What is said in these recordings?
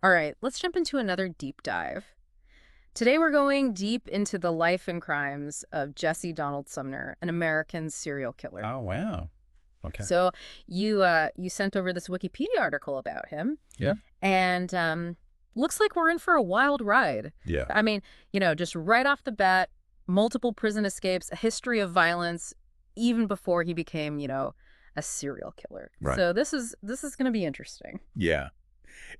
All right, let's jump into another deep dive. Today we're going deep into the life and crimes of Jesse Donald Sumner, an American serial killer. Oh, wow. Okay. So you sent over this Wikipedia article about him, Yeah. and looks like we're in for a wild ride. Yeah. I mean, just right off the bat, multiple prison escapes, a history of violence, even before he became, a serial killer. Right. So this is going to be interesting. Yeah.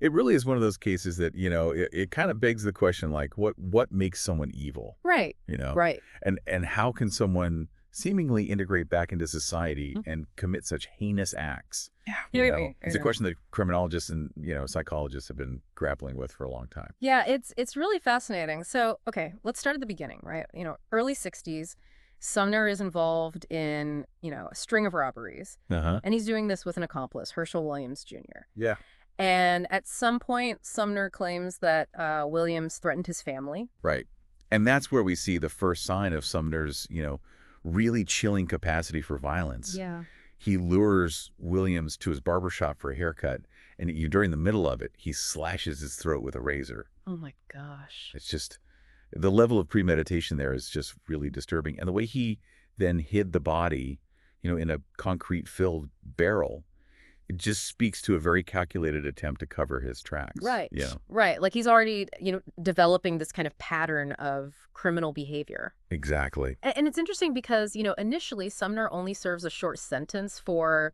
It really is one of those cases that, it kind of begs the question, like, what makes someone evil, Right. you know? Right. And how can someone seemingly integrate back into society Mm. and commit such heinous acts? Yeah. It's a question that criminologists and, psychologists have been grappling with for a long time. Yeah, it's really fascinating. So, okay, let's start at the beginning, right? Early 60s, Sumner is involved in, a string of robberies, Uh-huh. and he's doing this with an accomplice, Herschel Williams Jr. Yeah. And at some point, Sumner claims that Williams threatened his family. Right. And that's where we see the first sign of Sumner's, really chilling capacity for violence. Yeah. He lures Williams to his barbershop for a haircut, and during the middle of it, he slashes his throat with a razor. Oh my gosh. It's just, the level of premeditation there is just really disturbing. And the way he then hid the body, in a concrete-filled barrel, it just speaks to a very calculated attempt to cover his tracks. Right. Yeah, Right. Like he's already, developing this kind of pattern of criminal behavior. exactly. And it's interesting because, initially Sumner only serves a short sentence for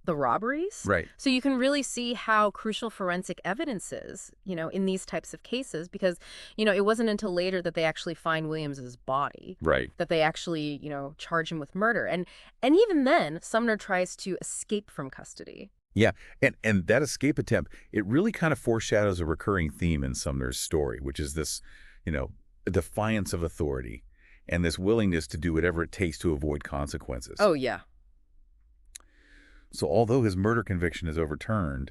the robberies. Right, So you can really see how crucial forensic evidence is, in these types of cases because, it wasn't until later that they actually find Williams's body, right. that they actually, charge him with murder. And even then, Sumner tries to escape from custody. Yeah, and that escape attempt, it really kind of foreshadows a recurring theme in Sumner's story, which is this, defiance of authority and this willingness to do whatever it takes to avoid consequences. Oh, yeah. So although his murder conviction is overturned,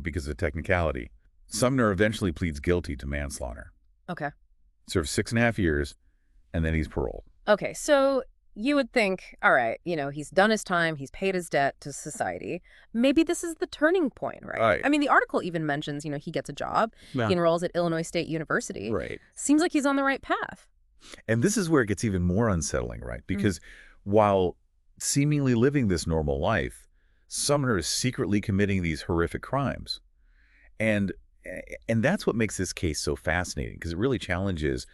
because of a technicality, Sumner eventually pleads guilty to manslaughter, Okay. serves 6.5 years, and then he's paroled. Okay, so you would think, all right, he's done his time, he's paid his debt to society. Maybe this is the turning point, right? Right. I mean, the article even mentions, he gets a job, Yeah. he enrolls at Illinois State University. Right. Seems like he's on the right path. And this is where it gets even more unsettling, right? Because while seemingly living this normal life, Sumner is secretly committing these horrific crimes. And that's what makes this case so fascinating, because it really challenges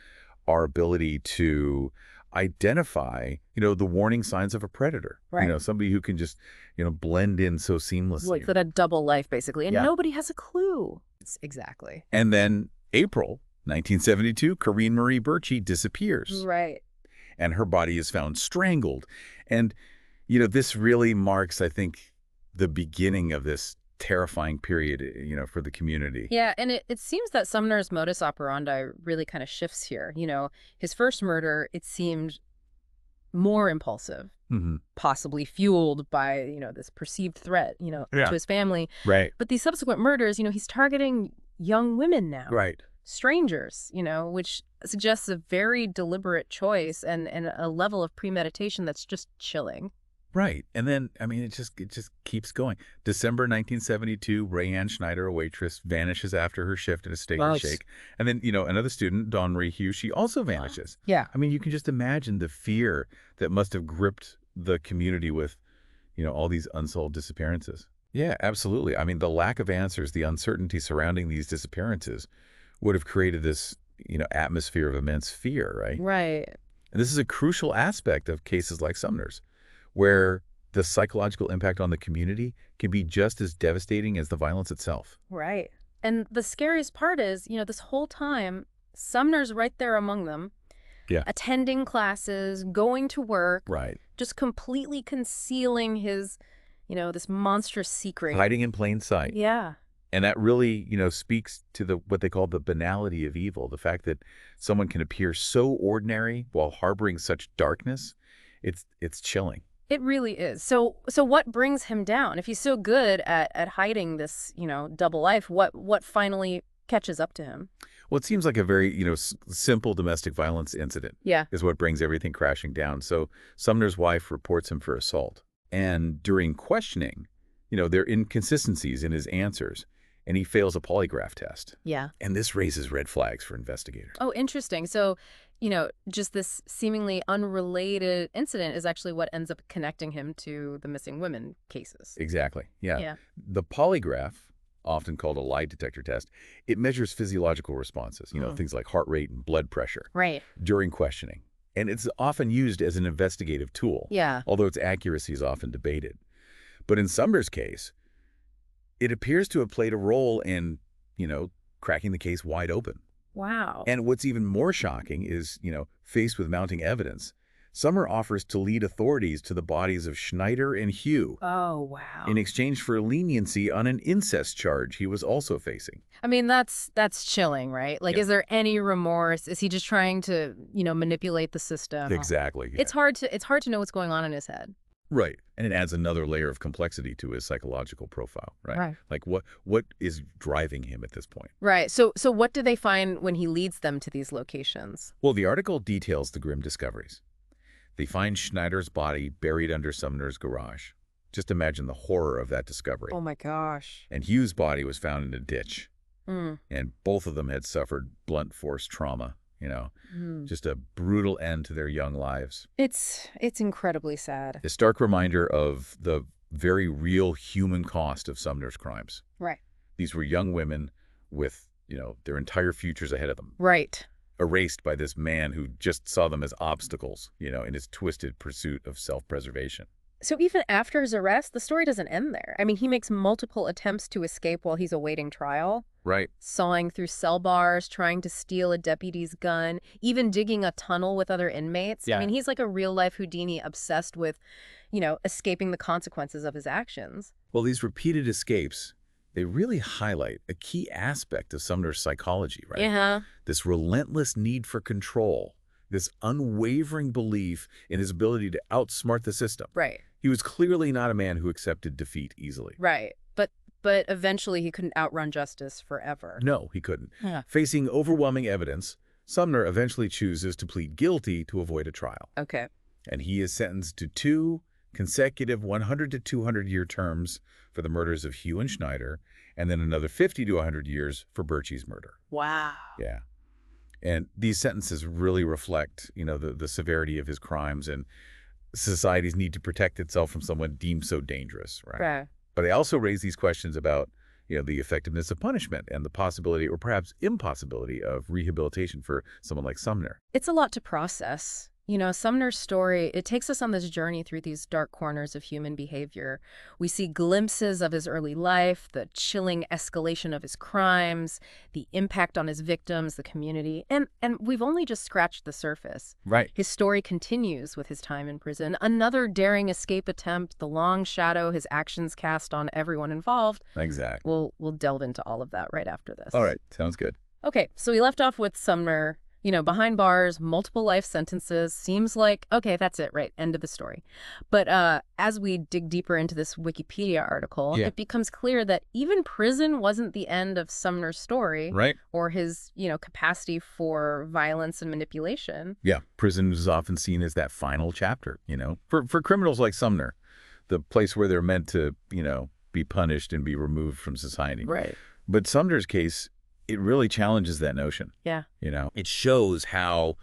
our ability to identify, the warning signs of a predator. Right. Somebody who can just, blend in so seamlessly. Like that a double life, basically, and Yeah. nobody has a clue. Exactly. And then April 1972, Corinne Marie Birchie disappears. Right. And her body is found strangled. And, this really marks, I think, the beginning of this terrifying period, for the community. Yeah, and it seems that Sumner's modus operandi really kind of shifts here. His first murder, it seemed more impulsive, Hmm. possibly fueled by, this perceived threat, Yeah. to his family. Right. But these subsequent murders, he's targeting young women now. Right. Strangers, which suggests a very deliberate choice and a level of premeditation that's just chilling. Right. And then, I mean, it just keeps going. December 1972, Rayanne Schneider, a waitress, vanishes after her shift at a Steak and Shake. And then, another student, Dawn Marie Hughes, she also vanishes. Yeah. I mean, you can just imagine the fear that must have gripped the community with, all these unsolved disappearances. Yeah, absolutely. I mean, the lack of answers, the uncertainty surrounding these disappearances would have created this, atmosphere of immense fear, right? Right. And this is a crucial aspect of cases like Sumner's, where the psychological impact on the community can be just as devastating as the violence itself. Right. And the scariest part is, this whole time, Sumner's right there among them. Yeah. Attending classes, going to work, Right. just completely concealing his, this monstrous secret. Hiding in plain sight. Yeah. And that really, speaks to what they call the banality of evil, the fact that someone can appear so ordinary while harboring such darkness. It's chilling. It really is. So what brings him down? If he's so good at hiding this, double life, what finally catches up to him? Well, it seems like a very, simple domestic violence incident. Yeah. Is what brings everything crashing down. So Sumner's wife reports him for assault. And during questioning, there are inconsistencies in his answers. and he fails a polygraph test. Yeah. And this raises red flags for investigators. Oh, interesting. So, just this seemingly unrelated incident is actually what ends up connecting him to the missing women cases. Exactly. Yeah. Yeah. The polygraph, often called a lie detector test, it measures physiological responses, things like heart rate and blood pressure Right. during questioning. And it's often used as an investigative tool, Yeah. although its accuracy is often debated. But in Sumner's case, it appears to have played a role in, cracking the case wide open. Wow. And what's even more shocking is, faced with mounting evidence, Sumner offers to lead authorities to the bodies of Schneider and Hugh Oh, wow. in exchange for leniency on an incest charge he was also facing. I mean, that's chilling, right? Like, Yeah. is there any remorse? Is he just trying to, manipulate the system? Exactly. Yeah. It's hard to know what's going on in his head. Right. And it adds another layer of complexity to his psychological profile, right? Right. Like what is driving him at this point? Right. So what do they find when he leads them to these locations? Well, the article details the grim discoveries. They find Schneider's body buried under Sumner's garage. Just imagine the horror of that discovery. Oh my gosh. And Hugh's body was found in a ditch. Mm. And both of them had suffered blunt force trauma, just a brutal end to their young lives. It's incredibly sad. A stark reminder of the very real human cost of Sumner's crimes. Right. These were young women with, their entire futures ahead of them, Right. erased by this man who just saw them as obstacles, in his twisted pursuit of self-preservation. So even after his arrest, the story doesn't end there. I mean, he makes multiple attempts to escape while he's awaiting trial. Right. Sawing through cell bars, trying to steal a deputy's gun, even digging a tunnel with other inmates. Yeah. I mean, he's like a real-life Houdini obsessed with, escaping the consequences of his actions. Well, these repeated escapes, they really highlight a key aspect of Sumner's psychology, right? Yeah. This relentless need for control, this unwavering belief in his ability to outsmart the system. Right. He was clearly not a man who accepted defeat easily. Right. But eventually he couldn't outrun justice forever. No, he couldn't. Yeah. Facing overwhelming evidence, Sumner eventually chooses to plead guilty to avoid a trial. Okay. And he is sentenced to 2 consecutive 100 to 200-year terms for the murders of Hugh and Schneider, and then another 50 to 100 years for Birchie's murder. Wow. Yeah. And these sentences really reflect, the severity of his crimes and society's need to protect itself from someone deemed so dangerous, right? Right. But they also raise these questions about, the effectiveness of punishment and the possibility or perhaps impossibility of rehabilitation for someone like Sumner. It's a lot to process. Sumner's story, it takes us on this journey through these dark corners of human behavior. We see glimpses of his early life, the chilling escalation of his crimes, the impact on his victims, the community, and we've only just scratched the surface. Right. His story continues with his time in prison, another daring escape attempt, the long shadow his actions cast on everyone involved. Exactly. We'll delve into all of that right after this. All right. Sounds good. Okay, so we left off with Sumner. Behind bars, multiple life sentences, seems like, okay, that's it, right, end of the story. But as we dig deeper into this Wikipedia article, Yeah. it becomes clear that even prison wasn't the end of Sumner's story Right. or his, capacity for violence and manipulation. Yeah. Prison is often seen as that final chapter, for criminals like Sumner, the place where they're meant to, be punished and be removed from society. Right. But Sumner's case, it really challenges that notion. Yeah. It shows how,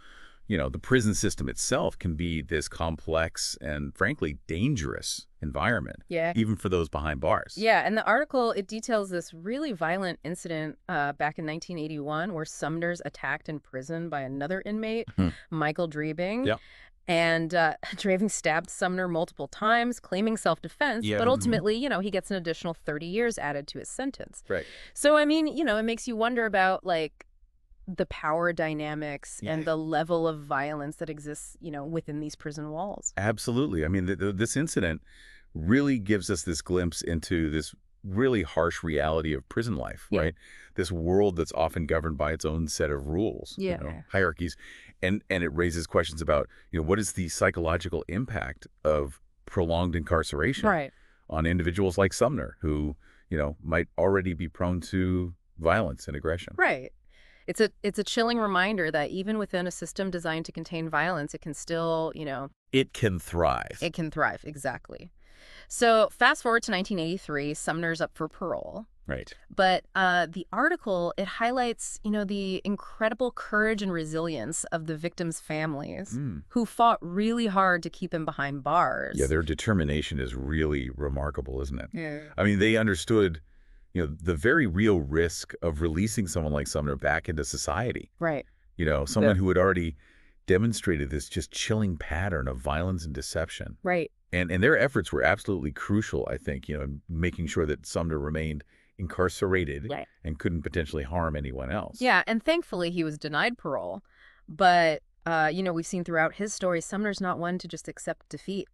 the prison system itself can be this complex and frankly dangerous environment, Yeah. even for those behind bars. Yeah, and the article, it details this really violent incident back in 1981 where Sumner's attacked in prison by another inmate, Michael Drebing. Yep. And Drebing stabbed Sumner multiple times, claiming self-defense. Yeah. But ultimately, he gets an additional 30 years added to his sentence. Right. So, I mean, it makes you wonder about, like, the power dynamics and the level of violence that exists, within these prison walls. Absolutely. I mean, this incident really gives us this glimpse into this really harsh reality of prison life, right? This world that's often governed by its own set of rules, hierarchies. And it raises questions about, what is the psychological impact of prolonged incarceration on individuals like Sumner who, might already be prone to violence and aggression. Right. It's a chilling reminder that even within a system designed to contain violence, it can still, It can thrive. It can thrive, exactly. So fast forward to 1983, Sumner's up for parole. Right. But the article, it highlights, the incredible courage and resilience of the victims' families Mm. who fought really hard to keep him behind Yeah, bars. their determination is really remarkable, isn't it? Yeah. I mean, they understood, the very real risk of releasing someone like Sumner back into society. Right. Someone who had already demonstrated this just chilling pattern of violence and deception. Right. And their efforts were absolutely crucial, I think, in making sure that Sumner remained incarcerated Right. and couldn't potentially harm anyone else. Yeah, and thankfully he was denied parole. But, we've seen throughout his story, Sumner's not one to just accept defeat,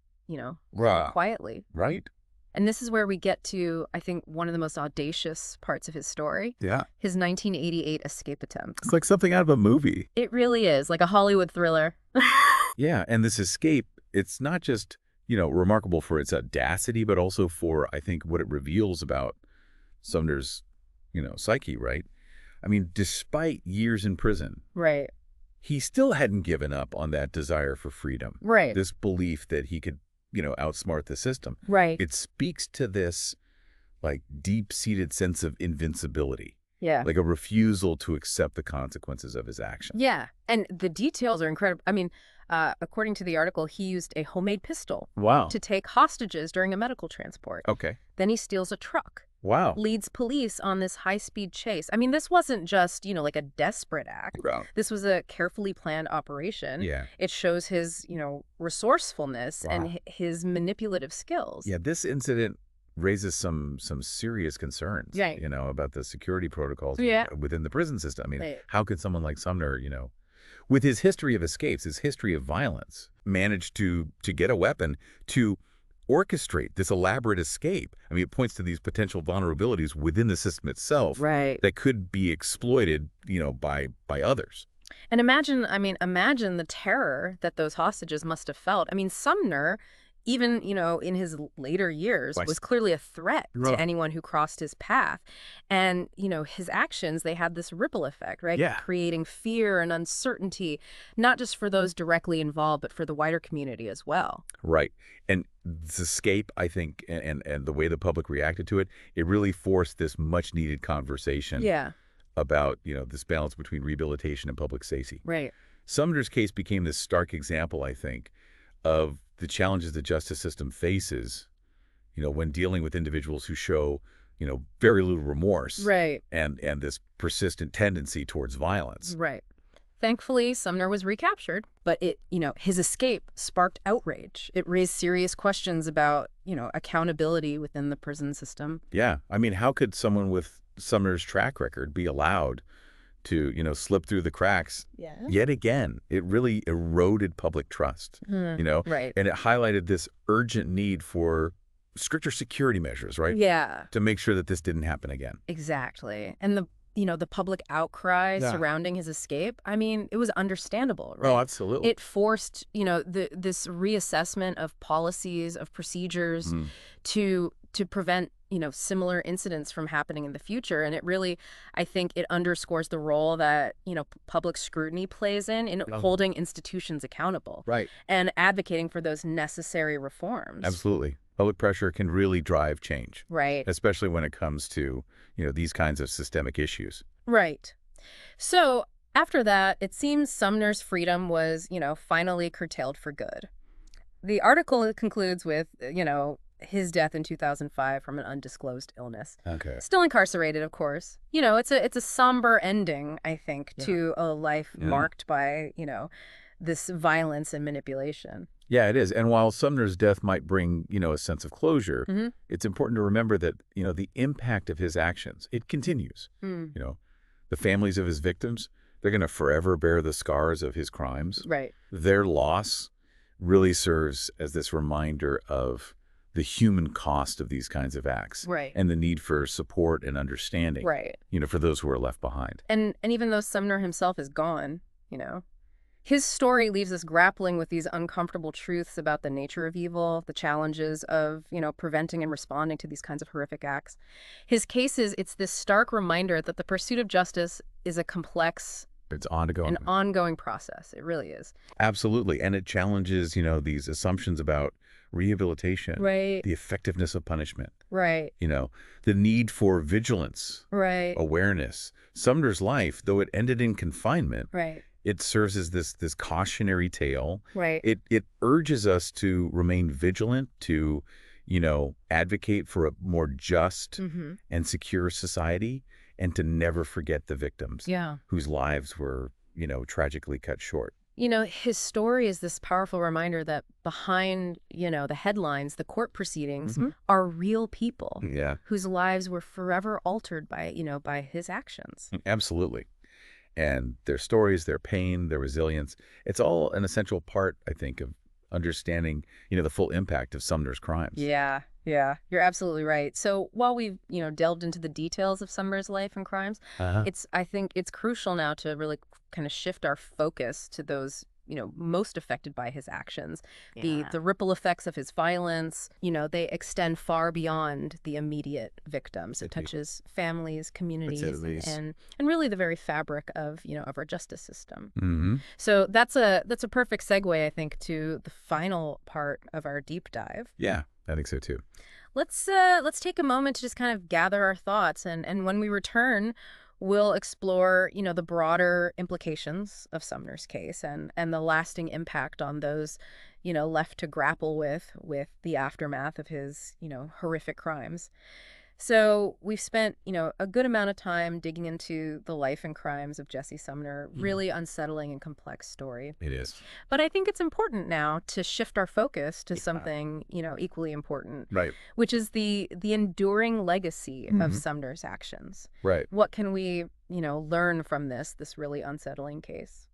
Right. quietly. Right? And this is where we get to, I think, one of the most audacious parts of his story, Yeah. his 1988 escape attempt. It's like something out of a movie. It really is, like a Hollywood thriller. Yeah, and this escape, it's not just, remarkable for its audacity, but also for, I think, what it reveals about Sumner's, psyche, right? I mean, despite years in prison, Right. he still hadn't given up on that desire for freedom, Right. this belief that he could, outsmart the system. Right. It speaks to this, like, deep-seated sense of invincibility, Yeah. like a refusal to accept the consequences of his actions. Yeah. And the details are incredible. I mean, according to the article, he used a homemade pistol Wow. to take hostages during a medical transport. Okay. Then he steals a truck, Wow. leads police on this high-speed chase. I mean, this wasn't just, like a desperate act. Wow. This was a carefully planned operation. Yeah. It shows his, resourcefulness Wow. and his manipulative skills. Yeah, this incident raises some serious concerns, Right. about the security protocols Yeah. within the prison system. I mean, Right. how could someone like Sumner, with his history of escapes, his history of violence, manage to get a weapon to orchestrate this elaborate escape? I mean, it points to these potential vulnerabilities within the system itself Right. that could be exploited, by others. And imagine the terror that those hostages must have felt. I mean, Sumner, even, in his later years, Right. was clearly a threat Right. to anyone who crossed his path. And, his actions, they had this ripple effect, right? Yeah. Creating fear and uncertainty, not just for those directly involved, but for the wider community as well. Right. And this escape, I think, and the way the public reacted to it, it really forced this much-needed conversation Yeah. about, this balance between rehabilitation and public safety. Right. Sumner's case became this stark example, I think, of the challenges the justice system faces, when dealing with individuals who show, very little remorse Right. and this persistent tendency towards violence. Right. Thankfully, Sumner was recaptured, but his escape sparked outrage. It raised serious questions about, accountability within the prison system. Yeah. I mean, how could someone with Sumner's track record be allowed to, slip through the cracks Yeah. yet again? It really eroded public trust, Right. and it highlighted this urgent need for stricter security measures, right? Yeah, To make sure that this didn't happen again. exactly. And the public outcry Yeah. surrounding his escape, I mean, it was understandable, right? Oh, absolutely. It forced, this reassessment of policies, of procedures Mhm. to prevent, similar incidents from happening in the future. And it really, I think it underscores the role that, public scrutiny plays in Oh. holding institutions accountable Right. and advocating for those necessary reforms. Absolutely. Public pressure can really drive change, Right. especially when it comes to, these kinds of systemic issues. Right. So after that, it seems Sumner's freedom was, finally curtailed for good. The article concludes with, his death in 2005 from an undisclosed illness. Okay. Still incarcerated, of course. It's a somber ending, I think, to a life Yeah. marked by, this violence and manipulation. Yeah, it is. And while Sumner's death might bring, a sense of closure, Mhm. it's important to remember that, the impact of his actions, it continues. Mm. The families of his victims, they're going to forever bear the scars of his crimes. Right. Their loss really serves as this reminder of the human cost of these kinds of acts. Right. And the need for support and understanding, Right. For those who are left behind. And even though Sumner himself is gone, his story leaves us grappling with these uncomfortable truths about the nature of evil, the challenges of, preventing and responding to these kinds of horrific acts. His case it's this stark reminder that the pursuit of justice is a complex It's ongoing. and ongoing process. It really is. Absolutely. And it challenges, these assumptions about rehabilitation, Right. the effectiveness of punishment, Right. you know, the need for vigilance, Right. awareness. Sumner's life, though it ended in confinement, Right. it serves as this cautionary tale. Right. It urges us to remain vigilant, to, advocate for a more just Mm-hmm. and secure society, and to never forget the victims Yeah. whose lives were, tragically cut short. His story is this powerful reminder that behind, the headlines, the court proceedings, Mhm. are real people Yeah, whose lives were forever altered by, by his actions. absolutely. And their stories, their pain, their resilience, it's all an essential part, I think, of understanding, the full impact of Sumner's crimes. Yeah, yeah, you're absolutely right. So while we've, delved into the details of Sumner's life and crimes, Uh-huh. I think it's crucial now to really kind of shift our focus to those, most affected by his actions. Yeah. The ripple effects of his violence, they extend far beyond the immediate victims. It They do. touches families, communities, least. and really the very fabric of, of our justice system. Mm-hmm. So that's a perfect segue, I think, to the final part of our deep dive. Yeah, I think so too. Let's take a moment to just kind of gather our thoughts, and when we return, we'll explore, the broader implications of Sumner's case and the lasting impact on those, left to grapple with the aftermath of his, horrific crimes. So we've spent, a good amount of time digging into the life and crimes of Jesse Sumner, really unsettling and complex story. It is. But I think it's important now to shift our focus to Yeah. something, equally important, Right. which is the enduring legacy of Mhm. Sumner's actions. Right. What can we, learn from this really unsettling case?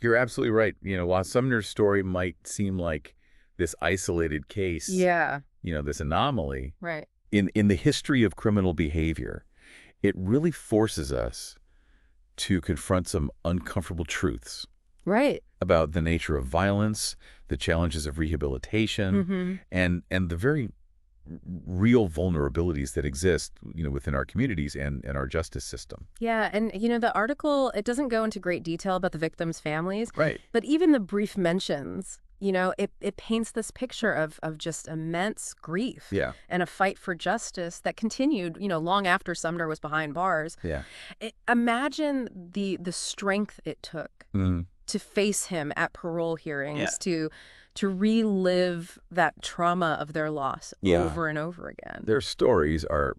You're absolutely right. While Sumner's story might seem like this isolated case, Yeah, this anomaly, right. in the history of criminal behavior, it really forces us to confront some uncomfortable truths Right. about the nature of violence, the challenges of rehabilitation, Mm-hmm. and the very real vulnerabilities that exist, within our communities and our justice system. Yeah, and the article, it doesn't go into great detail about the victims' families, Right. but even the brief mentions, it paints this picture of just immense grief Yeah. and a fight for justice that continued, long after Sumner was behind bars. Yeah. Imagine the strength it took Mhm. to face him at parole hearings, Yeah. to relive that trauma of their loss Yeah. over and over again. Their stories are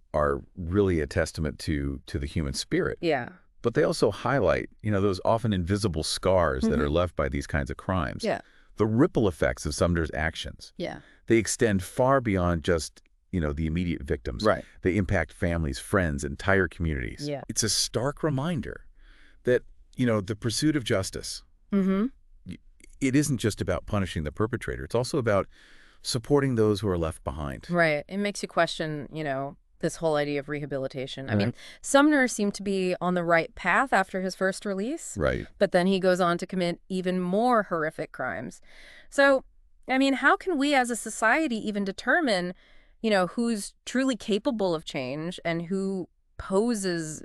really a testament to the human spirit, Yeah. but they also highlight, those often invisible scars that are left by these kinds of crimes. Yeah. The ripple effects of Sumner's actions, Yeah. they extend far beyond just, the immediate victims. Right. They impact families, friends, entire communities. Yeah. It's a stark reminder that, the pursuit of justice, Mm-hmm. it isn't just about punishing the perpetrator. It's also about supporting those who are left behind. Right. It makes you question, this whole idea of rehabilitation. I mean, Right. Sumner seemed to be on the right path after his first release, Right. but then he goes on to commit even more horrific crimes. So, I mean, how can we as a society even determine, who's truly capable of change and who poses,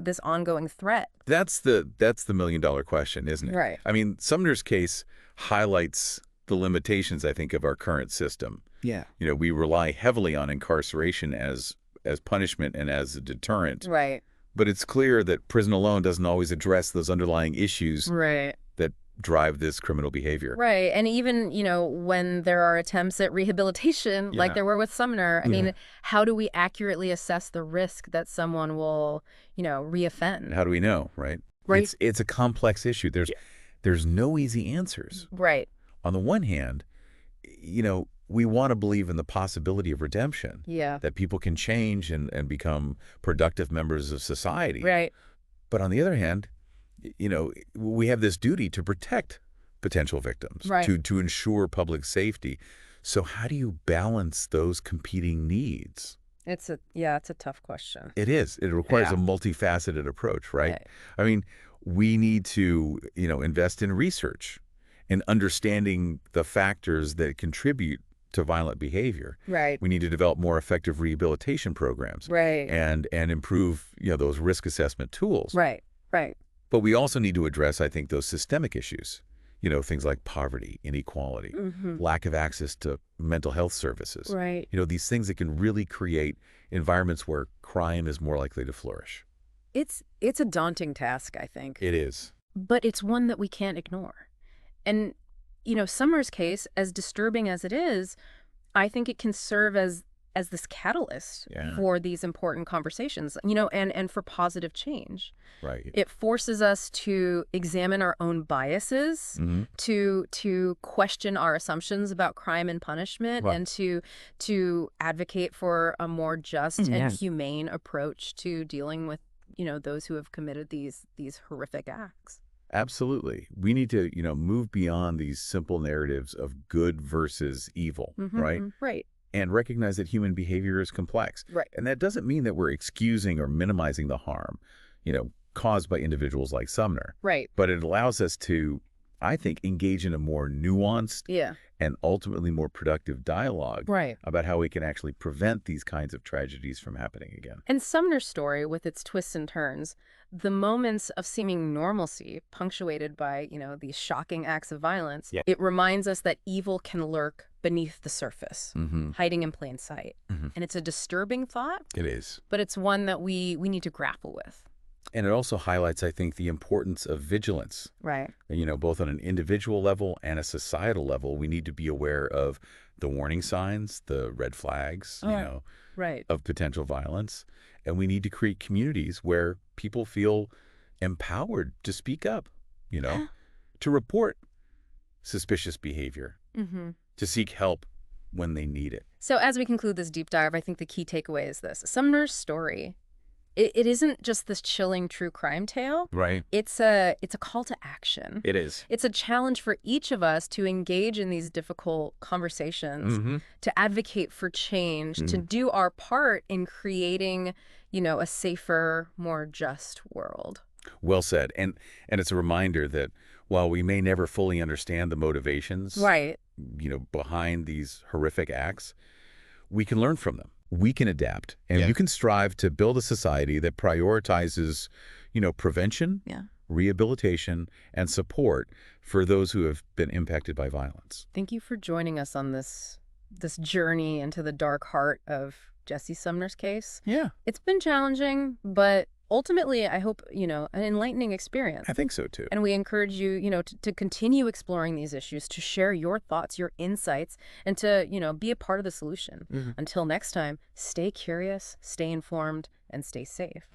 this ongoing threat? That's the million-dollar question, isn't it? Right. I mean, Sumner's case highlights the limitations, I think, of our current system. Yeah. We rely heavily on incarceration as punishment and as a deterrent. Right. But it's clear that prison alone doesn't always address those underlying issues Right. that drive this criminal behavior. Right. And even, when there are attempts at rehabilitation, like Yeah. there were with Sumner, I Yeah. mean, how do we accurately assess the risk that someone will, And reoffend? how do we know, right? Right. It's a complex issue. There's no easy answers. Right. On the one hand, we want to believe in the possibility of redemption, Yeah. that people can change and become productive members of society. Right. But on the other hand, we have this duty to protect potential victims, Right. to ensure public safety. So how do you balance those competing needs? It's a tough question. It is. It requires Yeah. a multifaceted approach, right? Right. I mean, we need to, invest in research and understanding the factors that contribute to violent behavior. Right. We need to develop more effective rehabilitation programs Right. and improve, those risk assessment tools. Right. Right. But we also need to address, I think, those systemic issues. Things like poverty, inequality, Mm-hmm. lack of access to mental health services. Right. These things that can really create environments where crime is more likely to flourish. It's a daunting task, I think, It is. but it's one that we can't ignore. And, Summer's case, as disturbing as it is, I think it can serve as this catalyst Yeah. for these important conversations, and for positive change. Right. It forces us to examine our own biases, Hmm. to question our assumptions about crime and punishment, Right. and to advocate for a more just and Yeah. humane approach to dealing with, those who have committed these horrific acts. Absolutely. We need to, move beyond these simple narratives of good versus evil, right? Right. And recognize that human behavior is complex. Right. And that doesn't mean that we're excusing or minimizing the harm, caused by individuals like Sumner. Right. But it allows us to, I think, engage in a more nuanced Yeah. and ultimately more productive dialogue Right. about how we can actually prevent these kinds of tragedies from happening again. And Sumner's story, with its twists and turns, the moments of seeming normalcy punctuated by, these shocking acts of violence, Yeah. it reminds us that evil can lurk beneath the surface, Mm-hmm. hiding in plain sight. Mm-hmm. And it's a disturbing thought, It is. but it's one that we need to grapple with. And it also highlights, I think, the importance of vigilance. Right. Both on an individual level and a societal level. We need to be aware of the warning signs, the red flags, Right. of potential violence. And we need to create communities where people feel empowered to speak up, to report suspicious behavior, Mm-hmm. to seek help when they need it. So as we conclude this deep dive, I think the key takeaway is this. Sumner's story, it isn't just this chilling true crime tale. Right. It's a call to action. It is. It's a challenge for each of us to engage in these difficult conversations, Mm-hmm. to advocate for change, to do our part in creating, a safer, more just world. Well said. And it's a reminder that while we may never fully understand the motivations Right. behind these horrific acts, we can learn from them. We can adapt, and Yeah. you can strive to build a society that prioritizes, prevention, Yeah. rehabilitation, and support for those who have been impacted by violence. Thank you for joining us on this journey into the dark heart of Jesse Sumner's case. Yeah, It's been challenging, but ultimately, I hope, an enlightening experience. I think so too. And we encourage you, to continue exploring these issues, to share your thoughts, your insights, and to, be a part of the solution. Mhm. Until next time, stay curious, stay informed, and stay safe.